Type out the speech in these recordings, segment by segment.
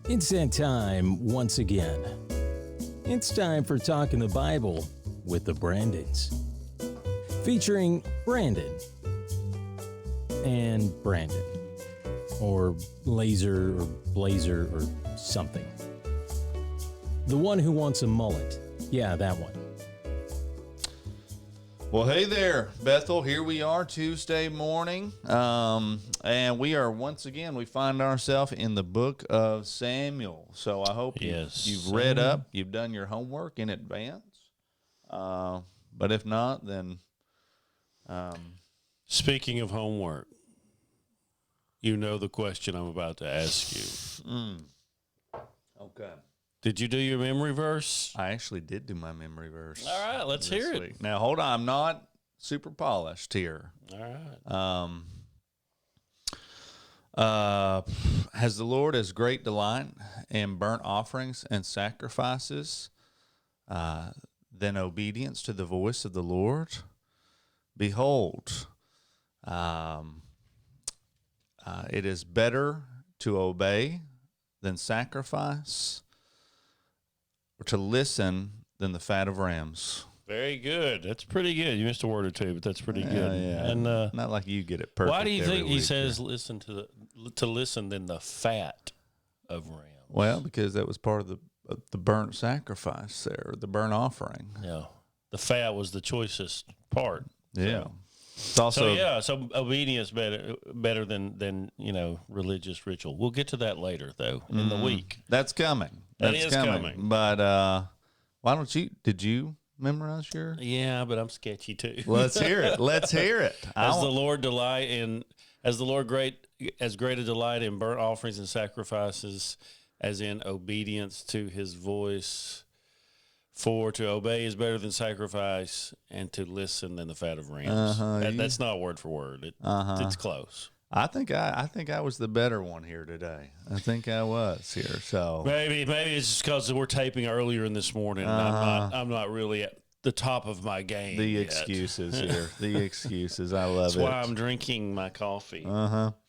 It's that time once again. It's time for Talking the Bible with the Brandons. Featuring Brandon and Brandon. Or Laser or Blazer or something. The one who wants a mullet. Yeah, that one. Well, hey there, Bethel. Here we are Tuesday morning. And we are once again, we find ourselves in the book of Samuel. So I hope you've read up, you've done your homework in advance. But if not, then. Speaking of homework, you know the question I'm about to ask you. Okay. Did you do your memory verse? I actually did do my memory verse. All right, let's hear it. Week. Now, hold on. I'm not super polished here. All right. Has the Lord as great delight in burnt offerings and sacrifices than obedience to the voice of the Lord? Behold, it is better to obey than sacrifice, or to listen than the fat of rams. Very good. That's pretty good. You missed a word or two, but that's pretty good. Yeah. And not like you get it perfect. why do you think he week. says listen to listen than the fat of rams? Well, because that was part of the burnt sacrifice there, the burnt offering. Yeah, the fat was the choicest part. Yeah. It's also So obedience better than religious ritual. We'll get to that later though in the week. That's coming. That is coming. But why don't you? Did you memorize your? Yeah, but I'm sketchy too. Let's hear it. Let's hear it. As the Lord great a delight in burnt offerings and sacrifices, as in obedience to His voice. For to obey is better than sacrifice, and to listen than the fat of rams. That's not word for word. It's close. I think I was the better one here today. I think I was here. So maybe it's just because we're taping earlier in this morning. And I'm not really at the top of my game. The yet. Excuses here. The excuses. I love That's it. why I'm drinking my coffee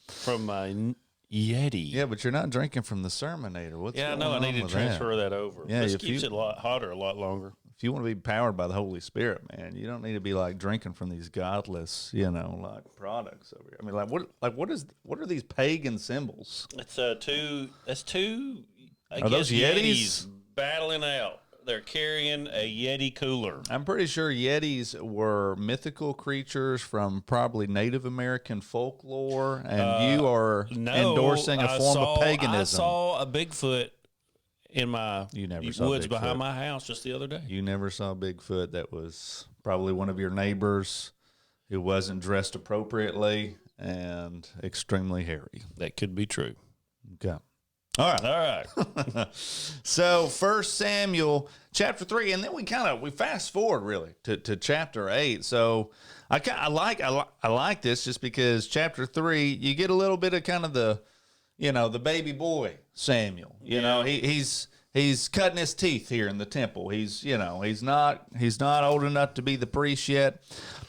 from my Yeti. Yeah, but you're not drinking from the Sermonator. What's I know. I need to transfer that over. Yeah, this keeps it a lot hotter, a lot longer. If you want to be powered by the Holy Spirit, man, you don't need to be like drinking from these godless, like products over here. I mean, what are these pagan symbols? It's two. Are those Yetis battling out? They're carrying a Yeti cooler. I'm pretty sure Yetis were mythical creatures from probably Native American folklore, and you are endorsing a form of paganism. I saw a Bigfoot in my woods Bigfoot behind my house just the other day. You never saw Bigfoot. That was probably one of your neighbors who wasn't dressed appropriately and extremely hairy. That could be true. Okay. All right. So 1 Samuel chapter 3, and then we fast forward really to chapter 8. So I like this just because chapter 3 you get a little bit of kind of the baby boy Samuel. He's cutting his teeth here in the temple. He's not old enough to be the priest yet,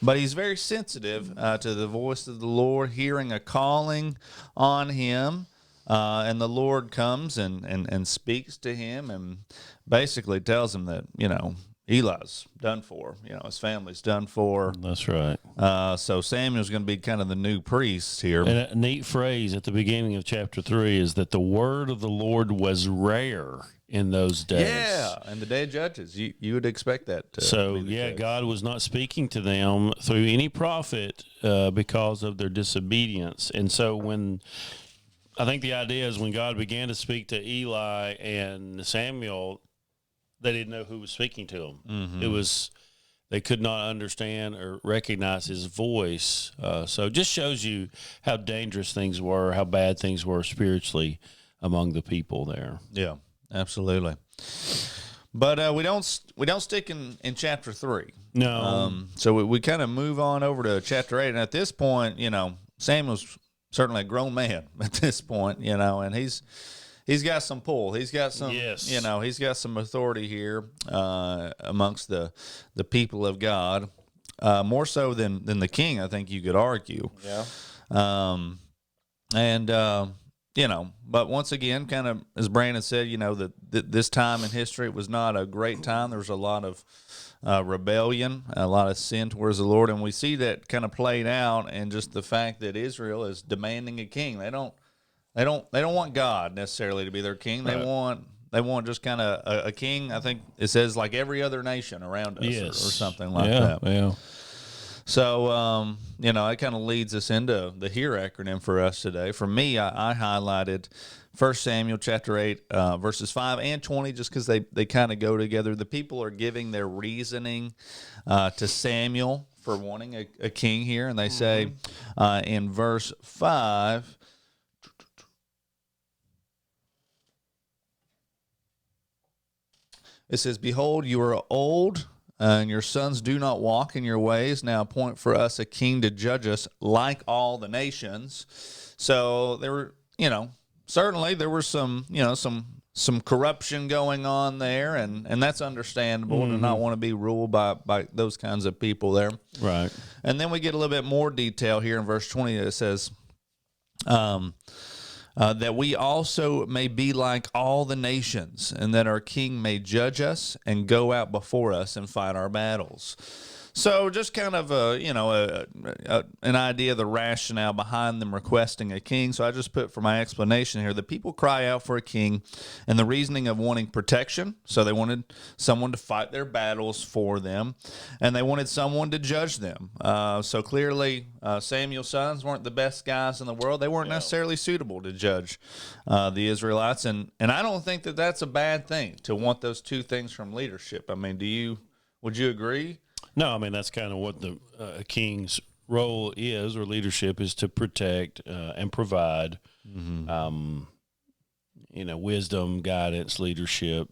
but he's very sensitive to the voice of the Lord, hearing a calling on him. And the Lord comes and speaks to him and basically tells him that, Eli's done for. His family's done for. That's right. So Samuel's going to be kind of the new priest here. And a neat phrase at the beginning of chapter 3 is that the word of the Lord was rare in those days. Yeah, and the day of Judges. You would expect that to be the case. God was not speaking to them through any prophet because of their disobedience. And so I think the idea is when God began to speak to Eli and Samuel, they didn't know who was speaking to them. Mm-hmm. They could not understand or recognize his voice. So it just shows you how dangerous things were, how bad things were spiritually among the people there. Yeah, absolutely. But we don't stick in chapter 3. No. So we kind of move on over to chapter 8. And at this point, Samuel's certainly a grown man at this point, and he's got some pull. He's got some, he's got some authority here amongst the people of God, more so than the king. I think you could argue. Yeah. but once again, kind of as Brandon said, that this time in history, it was not a great time. There was a lot of rebellion, a lot of sin towards the Lord, and we see that kind of played out in just the fact that Israel is demanding a king. They don't want God necessarily to be their king. They want just kind of a king. I think it says like every other nation around us, or something like that. Yeah. So, it kind of leads us into the HEAR acronym for us today. For me, I highlighted 1 Samuel chapter 8, verses 5 and 20, just because they kind of go together. The people are giving their reasoning to Samuel for wanting a king here. And they say in verse 5, it says, "Behold, you are old, and your sons do not walk in your ways. Now appoint for us a king to judge us like all the nations." So there were, certainly there was some corruption going on there, and that's understandable to not want to be ruled by those kinds of people there. Right. And then we get a little bit more detail here in verse 20. It says, that we also may be like all the nations, and that our king may judge us and go out before us and fight our battles. So just kind of an idea of the rationale behind them requesting a king. So I just put for my explanation here, the people cry out for a king and the reasoning of wanting protection. So they wanted someone to fight their battles for them, and they wanted someone to judge them. So clearly Samuel's sons weren't the best guys in the world. They weren't necessarily suitable to judge the Israelites. And I don't think that that's a bad thing to want those two things from leadership. I mean, would you agree? No, I mean, that's kind of what the king's role is, or leadership is, to protect and provide, wisdom, guidance, leadership,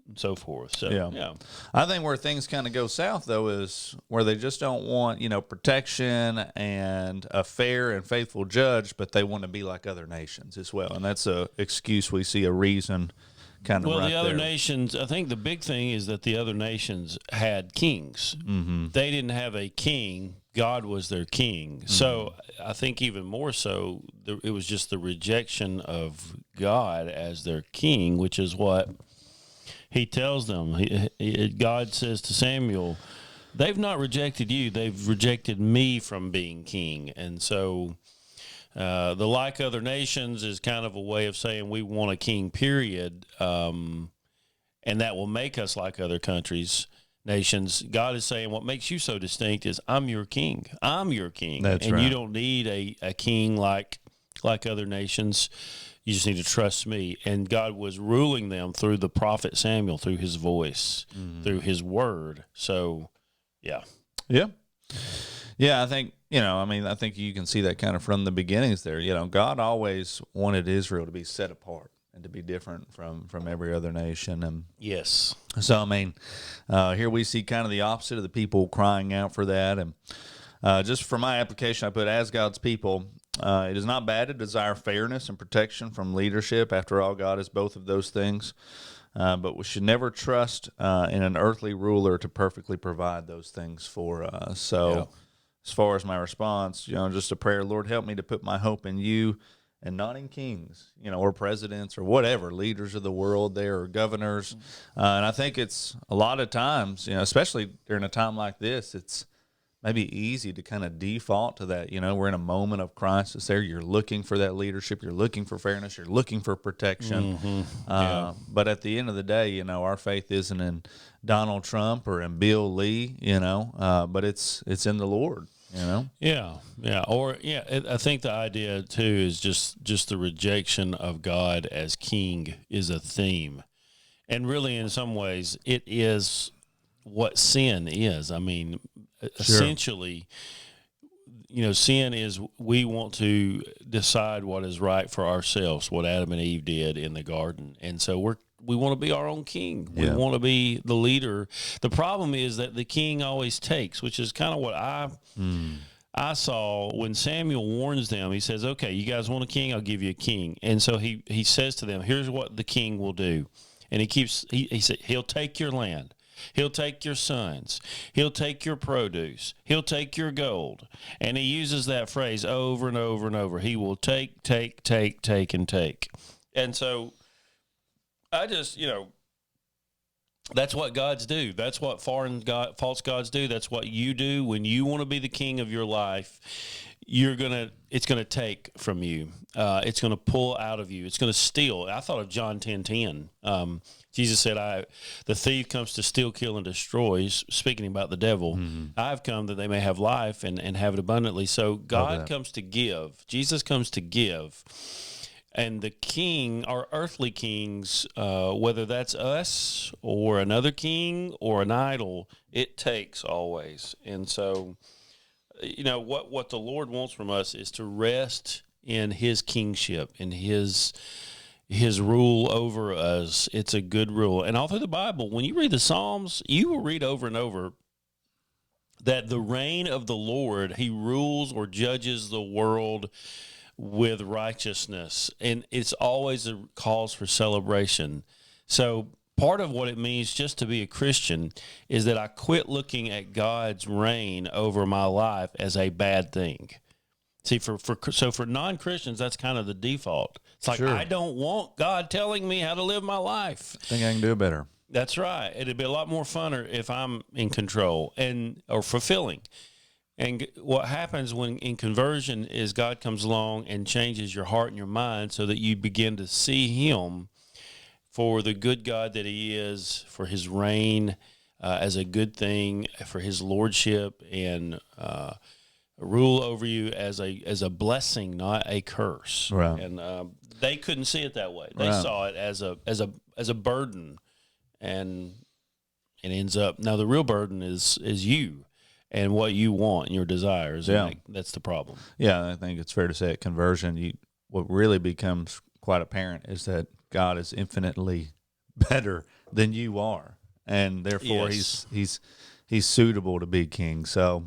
and so forth. So, yeah. I think where things kind of go south, though, is where they just don't want, protection and a fair and faithful judge, but they want to be like other nations as well. And that's a excuse we see, a reason. Well, the other nations, I think the big thing is that the other nations had kings. Mm-hmm. They didn't have a king. God was their king. Mm-hmm. So I think even more so, it was just the rejection of God as their king, which is what he tells them. God says to Samuel, they've not rejected you. They've rejected me from being king. And so the like other nations is kind of a way of saying we want a king, period, and that will make us like other countries, nations. God is saying what makes you so distinct is I'm your king. I'm your king. That's and right. You don't need a king like other nations. You just need to trust me. And God was ruling them through the prophet Samuel, through his voice, through his word. So, yeah. Yeah. Yeah, I think, I think you can see that kind of from the beginnings there. God always wanted Israel to be set apart and to be different from every other nation. And yes. So, here we see kind of the opposite of the people crying out for that. And just for my application, I put, as God's people, it is not bad to desire fairness and protection from leadership. After all, God is both of those things. But we should never trust in an earthly ruler to perfectly provide those things for us. So, as far as my response, just a prayer, Lord, help me to put my hope in you and not in kings, or presidents or whatever, leaders of the world there, or governors. And I think it's a lot of times, especially during a time like this, it's maybe easy to kind of default to that. We're in a moment of crisis there. You're looking for that leadership. You're looking for fairness. You're looking for protection. But at the end of the day, our faith isn't in Donald Trump or in Bill Lee, but it's in the Lord. Yeah. I think the idea too is just the rejection of God as king is a theme, and really, in some ways, it is what sin is. I mean, essentially, sin is we want to decide what is right for ourselves, what Adam and Eve did in the garden, and so we want to be our own king. We want to be the leader. The problem is that the king always takes, which is kind of what I saw when Samuel warns them. He says, okay, you guys want a king? I'll give you a king. And so he says to them, here's what the king will do. And he said, he'll take your land. He'll take your sons. He'll take your produce. He'll take your gold. And he uses that phrase over and over and over. He will take, and take. And so I just, that's what gods do. That's what false gods do. That's what you do when you want to be the king of your life. It's gonna take from you. It's gonna pull out of you. It's gonna steal. I thought of John 10:10. Jesus said, the thief comes to steal, kill, and destroy. Speaking about the devil, I've come that they may have life and have it abundantly. So God comes to give. Jesus comes to give. And the king, our earthly kings, whether that's us or another king or an idol, it takes always. And so, what the Lord wants from us is to rest in his kingship, in his rule over us. It's a good rule. And all through the Bible, when you read the Psalms, you will read over and over that the reign of the Lord, he rules or judges the world with righteousness, and it's always a cause for celebration. So part of what it means just to be a Christian is that I quit looking at God's reign over my life as a bad thing. See, for non-Christians, that's kind of the default. It's like, I don't want God telling me how to live my life. I think I can do it better. That's right. It'd be a lot more funner if I'm in control or fulfilling. And what happens when in conversion is God comes along and changes your heart and your mind so that you begin to see him for the good God that he is, for his reign as a good thing, for his lordship and rule over you as a blessing, not a curse. Right. And they couldn't see it that way. They saw it as a burden, and it ends up now the real burden is you. And what you want and your desires. Yeah. That's the problem. Yeah, I think it's fair to say at conversion, what really becomes quite apparent is that God is infinitely better than you are. And therefore he's suitable to be king. So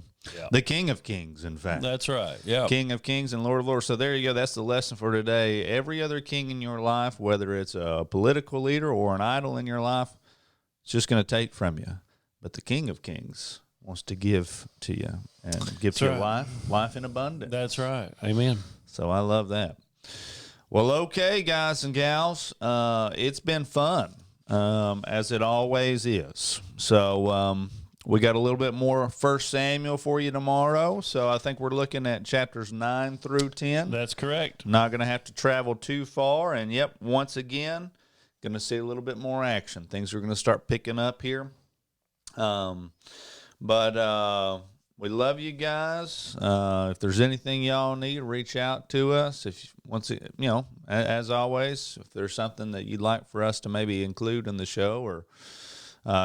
the King of Kings, in fact. That's right. Yeah. King of Kings and Lord of Lords. So there you go. That's the lesson for today. Every other king in your life, whether it's a political leader or an idol in your life, it's just going to take from you. But the King of Kings wants to give to you and give to you life in abundance. That's right. Amen. So I love that. Well, okay, guys and gals, it's been fun, as it always is. So we got a little bit more 1 Samuel for you tomorrow. So I think we're looking at chapters 9 through 10. That's correct. Not going to have to travel too far. And, once again, going to see a little bit more action. Things are going to start picking up here. But we love you guys. If there's anything y'all need, reach out to us. As always, if there's something that you'd like for us to maybe include in the show, or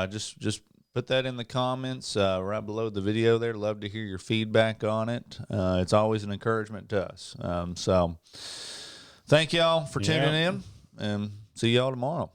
just put that in the comments right below the video there. Love to hear your feedback on it. It's always an encouragement to us. So thank y'all for tuning in, and see y'all tomorrow.